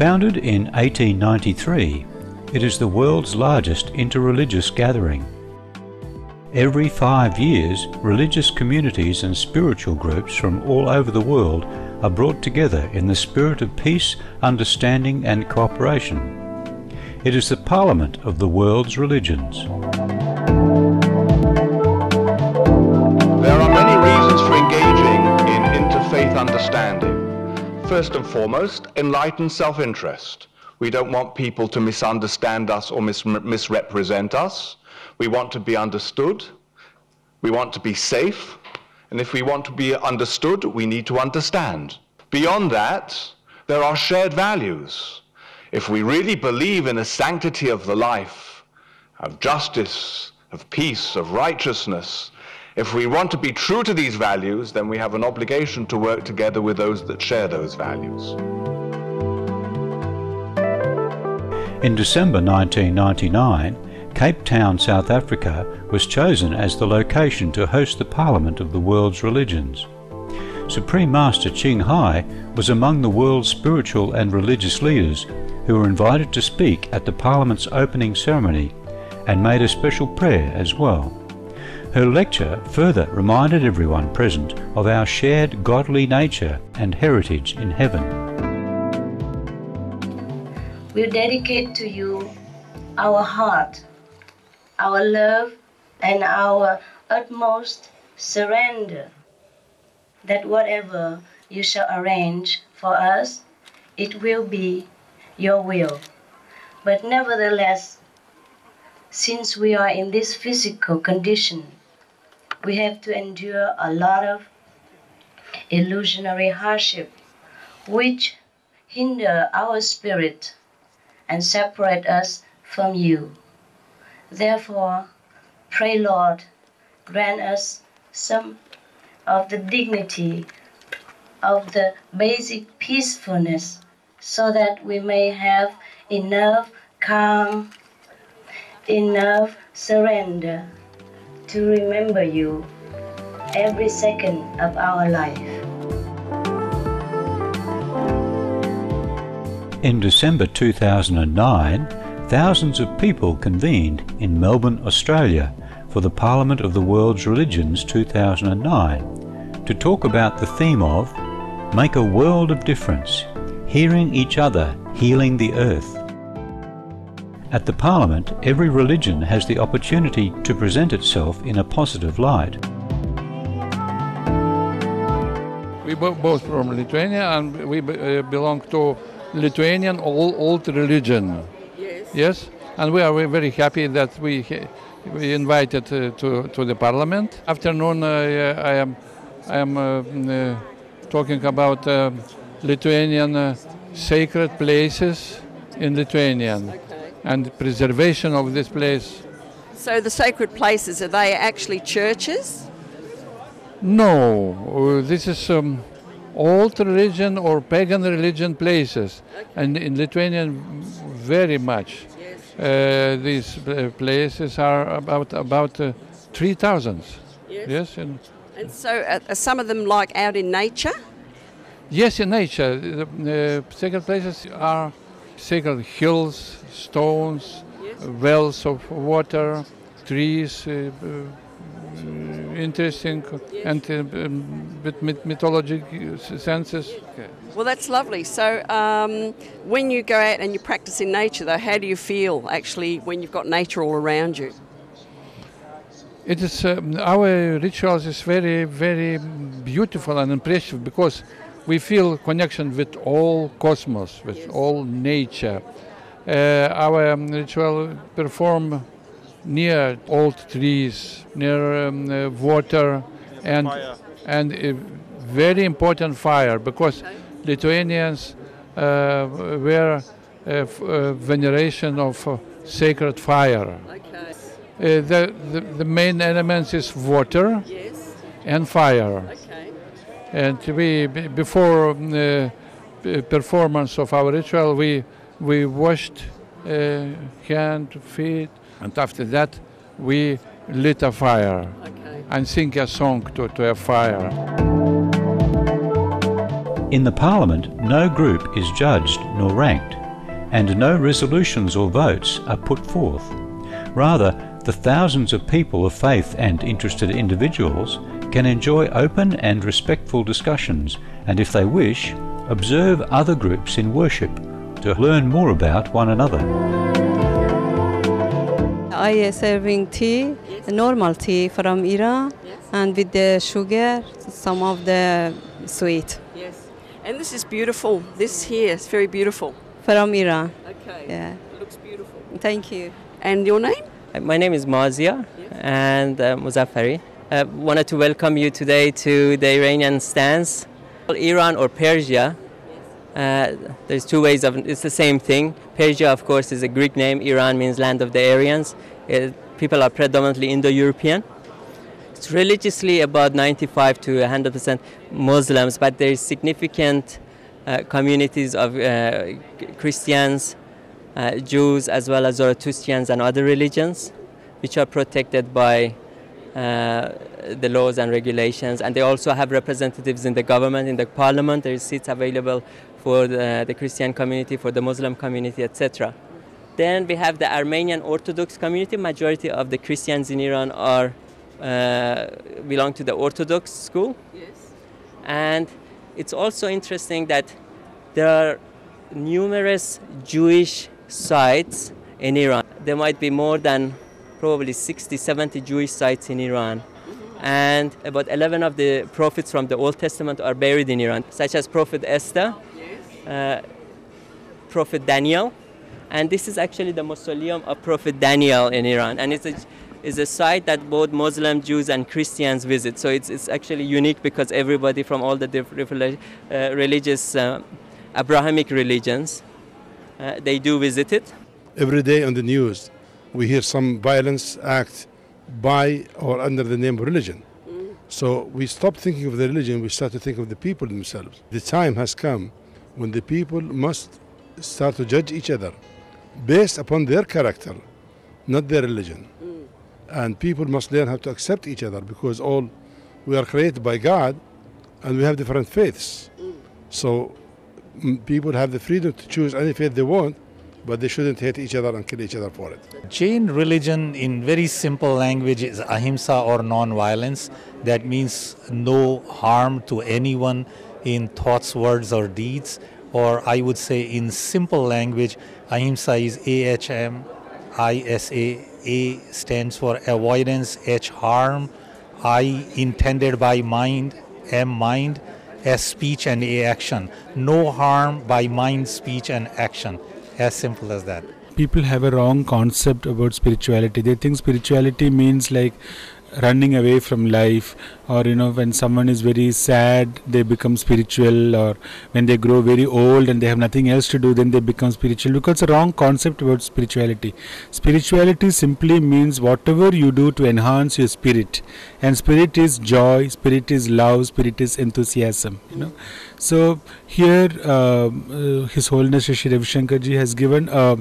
Founded in 1893, it is the world's largest interreligious gathering. Every 5 years, religious communities and spiritual groups from all over the world are brought together in the spirit of peace, understanding and cooperation. It is the parliament of the world's religions. There are many reasons for engaging in interfaith understanding. First and foremost, enlightened self-interest. We don't want people to misunderstand us or misrepresent us. We want to be understood. We want to be safe. And if we want to be understood, we need to understand. Beyond that, there are shared values. If we really believe in the sanctity of the life, of justice, of peace, of righteousness, if we want to be true to these values, then we have an obligation to work together with those that share those values. In December 1999, Cape Town, South Africa was chosen as the location to host the Parliament of the world's religions. Supreme Master Ching Hai was among the world's spiritual and religious leaders who were invited to speak at the Parliament's opening ceremony and made a special prayer as well. Her lecture further reminded everyone present of our shared godly nature and heritage in heaven. We dedicate to you our heart, our love, and our utmost surrender, that whatever you shall arrange for us, it will be your will. But nevertheless, since we are in this physical condition, we have to endure a lot of illusionary hardship, which hinder our spirit and separate us from you. Therefore, pray, Lord, grant us some of the dignity of the basic peacefulness so that we may have enough calm, enough surrender to remember you every second of our life. In December 2009, thousands of people convened in Melbourne, Australia for the Parliament of the World's Religions 2009 to talk about the theme of Make a World of Difference, Hearing Each Other, Healing the Earth. At the Parliament, every religion has the opportunity to present itself in a positive light. We both from Lithuania, and we belong to Lithuanian old religion. Yes, and we are very happy that we invited to the Parliament. Afternoon, I am talking about Lithuanian sacred places in Lithuanian. And preservation of this place. So the sacred places, are they actually churches? No, this is old religion or pagan religion places. Okay. And in Lithuanian, very much. Yes. These places are about 3,000. Yes. Yes. And so are some of them like out in nature? Yes, in nature. The sacred places are sacred hills, stones, yes. Wells of water, trees, interesting, yes. And with mythologic senses. Okay. Well, that's lovely. So when you go out and you practice in nature, though, how do you feel actually when you've got nature all around you? It is our rituals is very, very beautiful and impressive because we feel connection with all cosmos, with yes. all nature. Our ritual perform near old trees, near water, and a very important fire because okay. Lithuanians were veneration of sacred fire. Okay. The main elements is water yes. and fire. Okay. And we, before performance of our ritual, we washed hand, feet, and after that we lit a fire okay. and sing a song to a fire. In the Parliament, no group is judged nor ranked, and no resolutions or votes are put forth. Rather, the thousands of people of faith and interested individuals can enjoy open and respectful discussions, and if they wish, observe other groups in worship to learn more about one another. I serving tea, normal tea from Iran, and with the sugar, some of the sweet. Yes. And this is beautiful. This here is very beautiful. From Iran. Okay. Yeah. It looks beautiful. Thank you. And your name? My name is Mazia and Muzaffari. Wanted to welcome you today to the Iranian stance. Iran or Persia, there's two ways of it's the same thing. Persia, of course, is a Greek name. Iran means land of the Aryans. People are predominantly Indo-European. It's religiously about 95 to 100% Muslims, but there is significant communities of Christians, Jews, as well as Zoroastrians and other religions, which are protected by the laws and regulations. And they also have representatives in the government, in the parliament. There is seats available for the Christian community, for the Muslim community, etc. Then we have the Armenian Orthodox community. Majority of the Christians in Iran are belong to the Orthodox school. Yes. And it's also interesting that there are numerous Jewish sites in Iran. There might be more than probably 60, 70 Jewish sites in Iran. And about 11 of the prophets from the Old Testament are buried in Iran, such as Prophet Esther, Prophet Daniel. And this is actually the mausoleum of Prophet Daniel in Iran. And it's a site that both Muslim, Jews, and Christians visit. So it's actually unique because everybody from all the different religious, Abrahamic religions, they do visit it. Every day on the news, we hear some violence act by or under the name of religion. So we stop thinking of the religion, we start to think of the people themselves. The time has come when the people must start to judge each other based upon their character, not their religion. And people must learn how to accept each other because all we are created by God and we have different faiths. So people have the freedom to choose any faith they want, but they shouldn't hate each other and kill each other for it. Jain religion in very simple language is ahimsa or non-violence. That means no harm to anyone in thoughts, words or deeds. Or I would say in simple language, ahimsa is AHMISA. A stands for avoidance, H harm, I intended by mind, M mind, S speech and A action. No harm by mind, speech and action. As simple as that. People have a wrong concept about spirituality. They think spirituality means like running away from life, or when someone is very sad they become spiritual, or when they grow very old and they have nothing else to do then they become spiritual, because it's a wrong concept about spirituality. Spirituality simply means whatever you do to enhance your spirit, and spirit is joy, spirit is love, spirit is enthusiasm. So here His Holiness Shri Ravi Shankar Ji has given a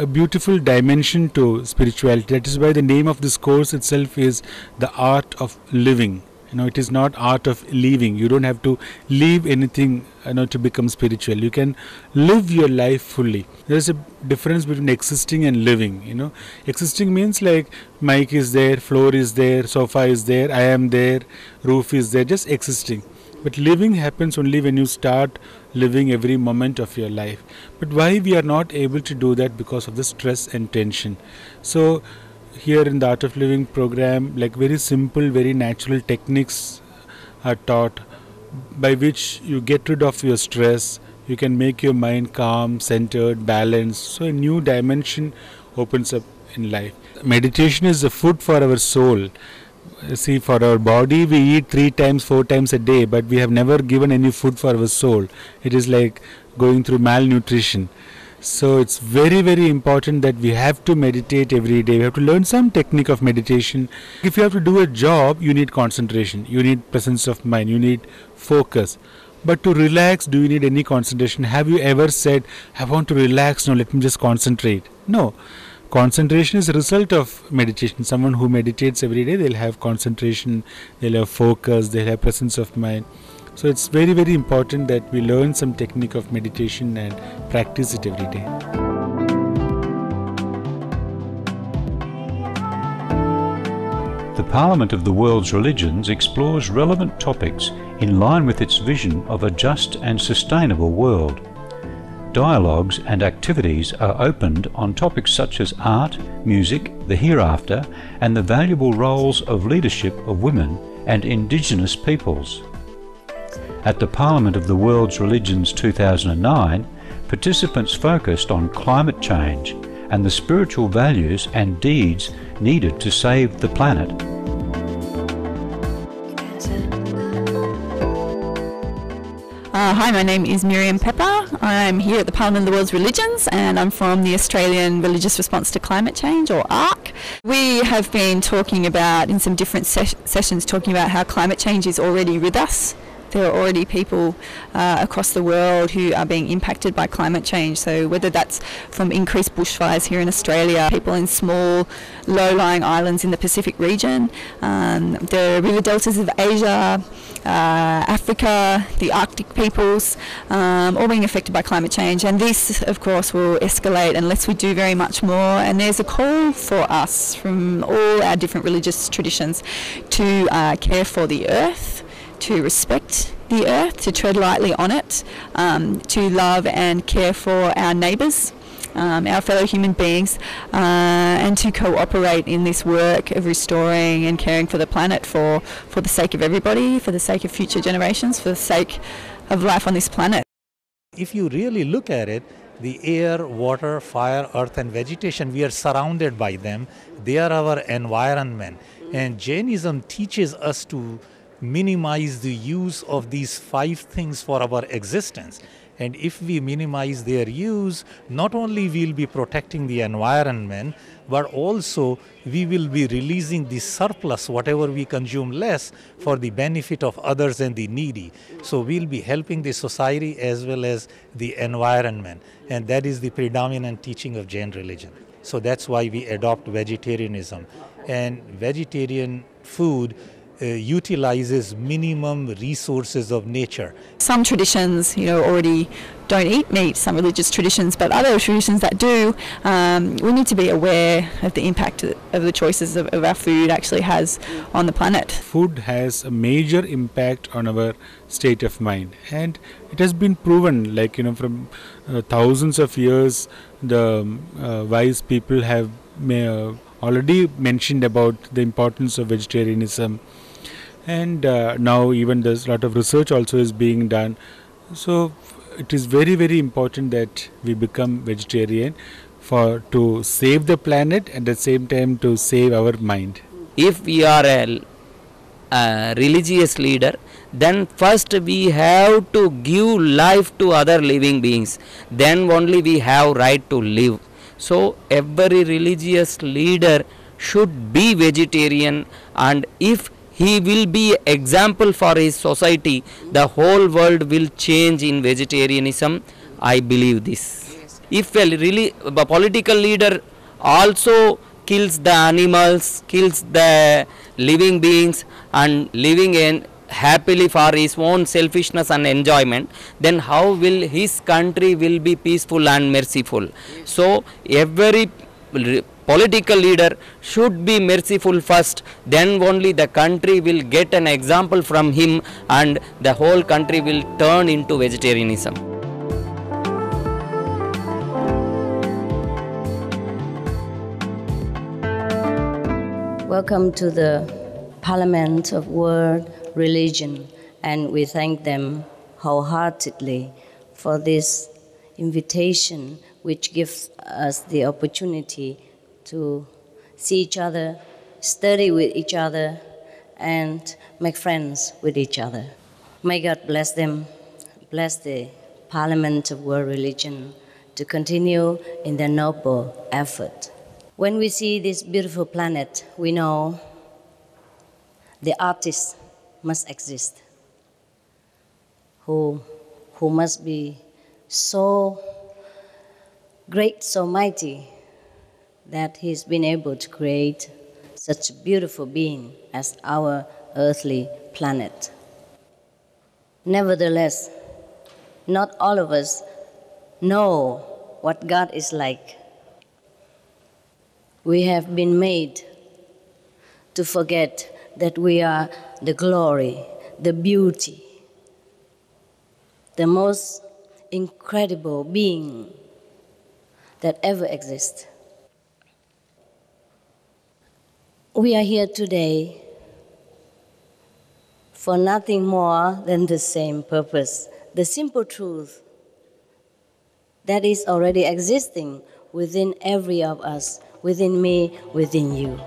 beautiful dimension to spirituality. That is why the name of this course itself is the art of living. It is not art of leaving. You don't have to leave anything to become spiritual. You can live your life fully. There is a difference between existing and living. Existing means like mic is there, floor is there, sofa is there, I am there, roof is there, just existing. But living happens only when you start living every moment of your life. But why we are not able to do that? Because of the stress and tension. So here in the Art of Living program, like very simple, very natural techniques are taught by which you get rid of your stress. You can make your mind calm, centered, balanced. So a new dimension opens up in life. Meditation is the food for our soul. See, for our body we eat 3 times, 4 times a day, but we have never given any food for our soul. It is like going through malnutrition. So it's very, very important that we have to meditate every day. We have to learn some technique of meditation. If you have to do a job, you need concentration, you need presence of mind, you need focus. But to relax, do you need any concentration? Have you ever said, I want to relax, now let me just concentrate? No. Concentration is a result of meditation. Someone who meditates every day, they'll have concentration, they'll have focus, they'll have presence of mind. So it's very, very important that we learn some technique of meditation and practice it every day. The Parliament of the World's Religions explores relevant topics in line with its vision of a just and sustainable world. Dialogues and activities are opened on topics such as art, music, the hereafter, and the valuable roles of leadership of women and Indigenous peoples. At the Parliament of the World's Religions 2009, participants focused on climate change and the spiritual values and deeds needed to save the planet. Hi, my name is Miriam Pepper. I'm here at the Parliament of the World's Religions and I'm from the Australian Religious Response to Climate Change, or ARC. We have been talking about, in some different sessions, talking about how climate change is already with us. There are already people across the world who are being impacted by climate change. So whether that's from increased bushfires here in Australia, people in small, low-lying islands in the Pacific region, the river deltas of Asia, Africa, the Arctic peoples, all being affected by climate change. And this, of course, will escalate unless we do very much more. And there's a call for us from all our different religious traditions to care for the earth, to respect the earth, to tread lightly on it, to love and care for our neighbours, our fellow human beings, and to cooperate in this work of restoring and caring for the planet for the sake of everybody, for the sake of future generations, for the sake of life on this planet. If you really look at it, the air, water, fire, earth and vegetation, we are surrounded by them. They are our environment. And Jainism teaches us to minimize the use of these 5 things for our existence. And if we minimize their use, not only we'll be protecting the environment, but also we will be releasing the surplus, whatever we consume less, for the benefit of others and the needy. So we'll be helping the society as well as the environment. And that is the predominant teaching of Jain religion. So that's why we adopt vegetarianism. And vegetarian food utilizes minimum resources of nature. Some traditions, already don't eat meat, some religious traditions, but other traditions that do, we need to be aware of the impact of the choices of our food actually has on the planet. Food has a major impact on our state of mind, and it has been proven, from thousands of years, the wise people have already mentioned about the importance of vegetarianism. And now even there's a lot of research also is being done. So it is very, very important that we become vegetarian to save the planet, and at the same time to save our mind. If we are a religious leader, then first we have to give life to other living beings. Then only we have right to live. So every religious leader should be vegetarian, and if he will be example for his society, the whole world will change in vegetarianism. I believe this. If a political leader also kills the animals, kills the living beings, and living in happily for his own selfishness and enjoyment, then how will his country will be peaceful and merciful? So every political leader should be merciful first, then only the country will get an example from him and the whole country will turn into vegetarianism. Welcome to the Parliament of World Religion, and we thank them wholeheartedly for this invitation, which gives us the opportunity to see each other, study with each other, and make friends with each other. May God bless them, bless the Parliament of World Religion to continue in their noble effort. When we see this beautiful planet, we know the artist must exist, who must be so great, so mighty, that he's been able to create such a beautiful being as our earthly planet. Nevertheless, not all of us know what God is like. We have been made to forget that we are the glory, the beauty, the most incredible being that ever exists. We are here today for nothing more than the same purpose, the simple truth that is already existing within every of us, within me, within you.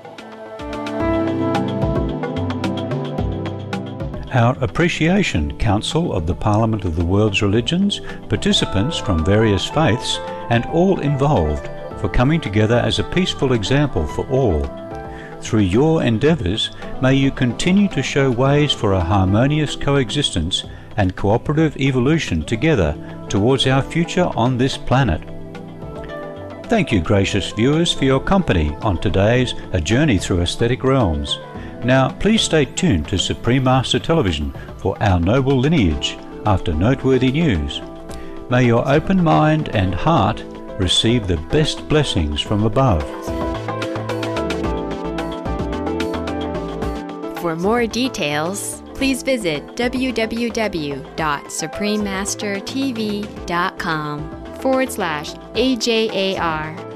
Our Appreciation Council of the Parliament of the World's Religions, participants from various faiths and all involved for coming together as a peaceful example for all. Through your endeavours, may you continue to show ways for a harmonious coexistence and cooperative evolution together towards our future on this planet. Thank you, gracious viewers, for your company on today's A Journey Through Aesthetic Realms. Now, please stay tuned to Supreme Master Television for our noble lineage after noteworthy news. May your open mind and heart receive the best blessings from above. For more details, please visit www.suprememastertv.com/AJAR.